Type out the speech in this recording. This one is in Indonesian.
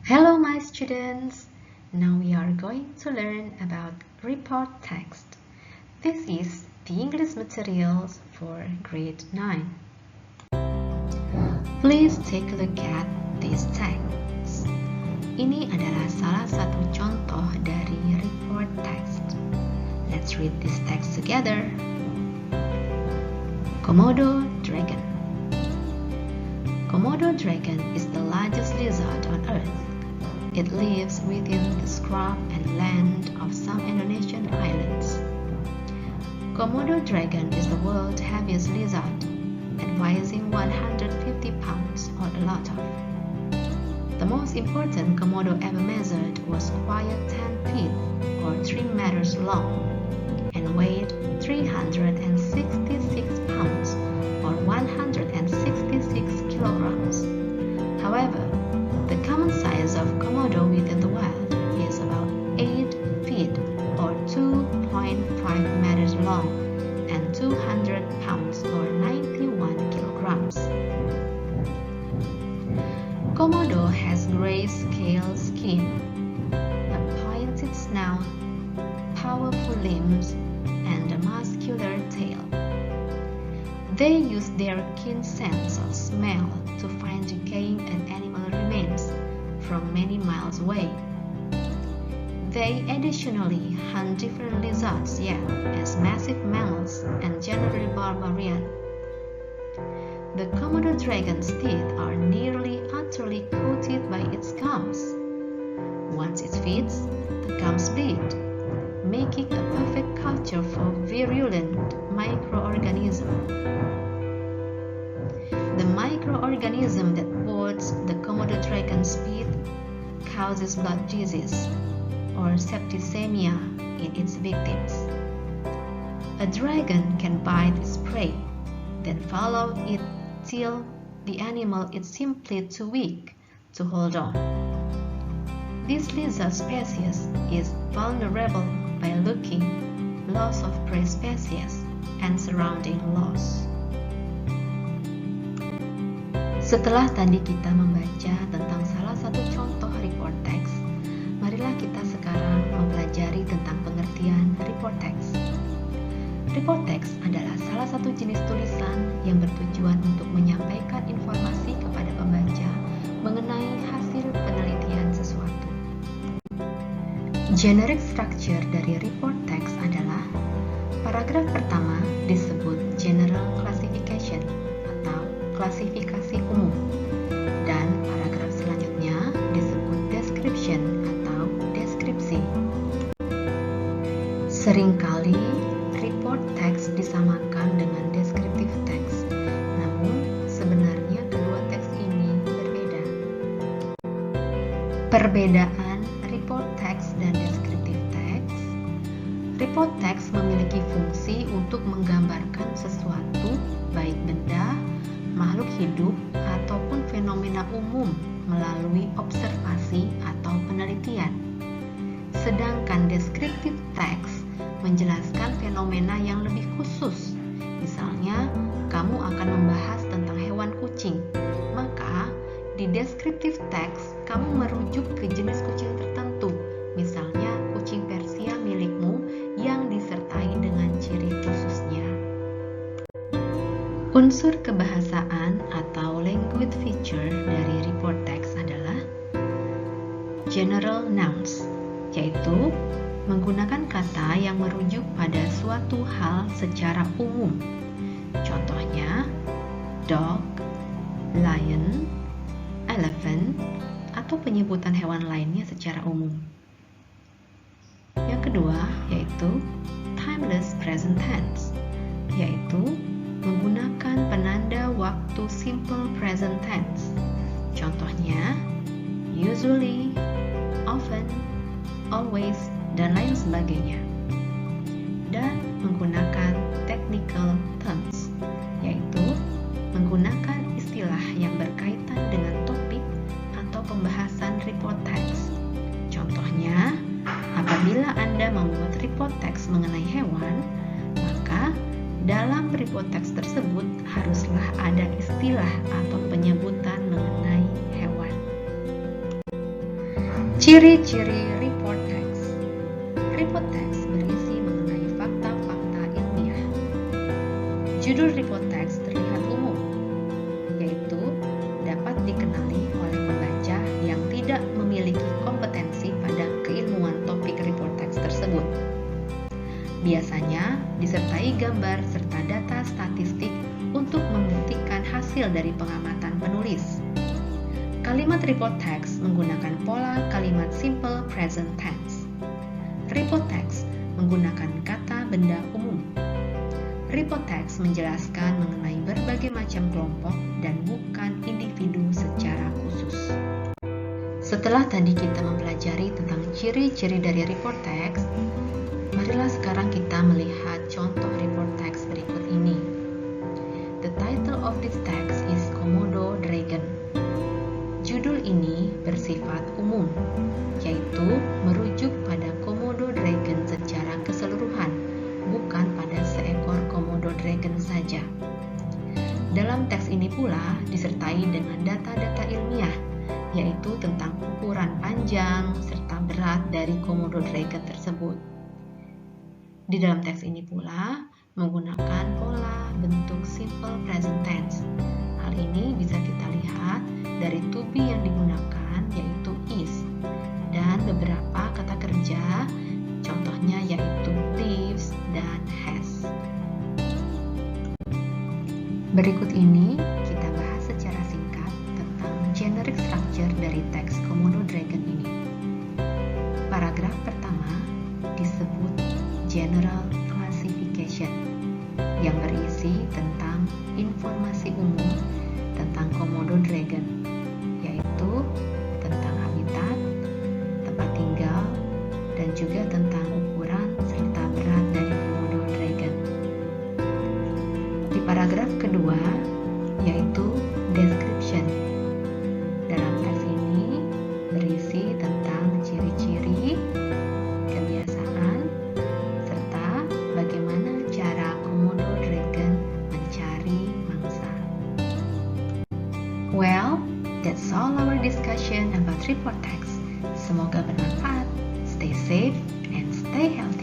Hello my students! Now we are going to learn about report text. This is the English materials for grade 9. Please take a look at these texts. Ini adalah salah satu contoh dari report text. Let's read this text together. Komodo dragon. Komodo dragon is the largest lizard on earth. It lives within the scrub and land of some Indonesian islands. Komodo dragon is the world's heaviest lizard, advising 150 pounds or a lot of. The most important Komodo ever measured was quite 10 feet or 3 meters long and weighed 366 pounds or 166 kilograms. However, the common size of Komodo within the wild is about 8 feet or 2.5 meters long and 200 pounds or 91 kilograms. Komodo has gray scale skin, a pointed snout, powerful limbs, and a muscular tail. They use their keen sense of smell to find decaying and animal remains from many miles away. They additionally hunt different lizards yet as massive mammals and generally barbarian. The Komodo dragon's teeth are nearly utterly coated by its gums. Once it feeds, the gums bleed, making a perfect culture for virulent microorganisms. The microorganism that boards the Komodo dragon's teeth causes blood disease or septicemia in its victims. A dragon can bite its prey, then follow it till the animal is simply too weak to hold on. This lizard species is vulnerable by looking, loss of prey species, and surrounding loss. Setelah tadi kita membaca tentang salah satu contoh report text, marilah kita sekarang mempelajari tentang pengertian report text. Report text adalah salah satu jenis tulisan yang bertujuan untuk menyampaikan informasi kepada pembaca mengenai hasil penelitian sesuatu. Generic structure dari report text adalah paragraf pertama disebut general classification atau klasifikasi umum, dan paragraf selanjutnya disebut description atau deskripsi. Seringkali report text disamakan dengan descriptive text, namun sebenarnya kedua teks ini berbeda. Perbedaan report text dan descriptive text. Report text memiliki fungsi untuk menggambarkan sesuatu, baik benda, makhluk hidup, ataupun fenomena umum melalui observasi atau penelitian. Sedangkan descriptive text menjelaskan fenomena yang lebih khusus. Misalnya, kamu akan membahas tentang hewan kucing, maka di descriptive text kamu merujuk ke jenis kucing tertentu, misalnya kucing Persia milikmu yang disertai dengan ciri khususnya. Unsur kebahasaan atau language feature dari report text adalah general nouns, yaitu menggunakan kata yang merujuk pada suatu hal secara umum. Contohnya, dog, lion, elephant, atau penyebutan hewan lainnya secara umum. Yang kedua, yaitu timeless present tense, yaitu menggunakan penanda waktu simple present tense. Contohnya, usually, often, always, dan lain sebagainya. Dan menggunakan technical terms, yaitu menggunakan istilah yang berkaitan dengan topik atau pembahasan report text. Contohnya, apabila Anda membuat report text mengenai hewan, maka dalam report text tersebut haruslah ada istilah atau penyebutan mengenai hewan. Ciri-ciri report text. Report text berisi mengenai fakta-fakta ilmiah. Judul report text terlihat umum, yaitu dapat dikenali oleh pembaca yang tidak memiliki kompetensi pada keilmuan topik report text tersebut. Biasanya disertai gambar serta data statistik untuk membuktikan hasil dari pengamatan penulis. Kalimat report text menggunakan pola kalimat simple present tense. Report text menggunakan kata benda umum. Report text menjelaskan mengenai berbagai macam kelompok dan bukan individu secara khusus. Setelah tadi kita mempelajari tentang ciri-ciri dari report text, marilah sekarang kita melihat contoh report text berikut ini. The title of this text is Komodo Dragon. Judul ini bersifat umum, yaitu merujuk pada Komodo Dragon secara keseluruhan, bukan pada seekor Komodo Dragon saja. Dalam teks ini pula disertai dengan data-data ilmiah, yaitu tentang ukuran panjang serta berat dari Komodo Dragon tersebut. Di dalam teks ini pula menggunakan pola bentuk simple present tense. Hal ini bisa kita lihat dari to be yang digunakan, yaitu is, dan beberapa kata kerja, contohnya yaitu lives dan has. Berikut ini kita bahas secara singkat tentang generic structure dari teks Komodo Dragon ini. Paragraf pertama disebut general classification, yang berisi tentang informasi umum tentang Komodo Dragon, yaitu tentang habitat, tempat tinggal, dan juga tentang ukuran serta berat dari Komodo Dragon. Di paragraf kedua, yaitu description. Dalam teks ini berisi tentang ciri-ciri, kebiasaan, serta bagaimana cara Komodo Dragon mencari mangsa. Well, that's all our discussion about report text. Semoga bermanfaat. Stay safe and stay healthy.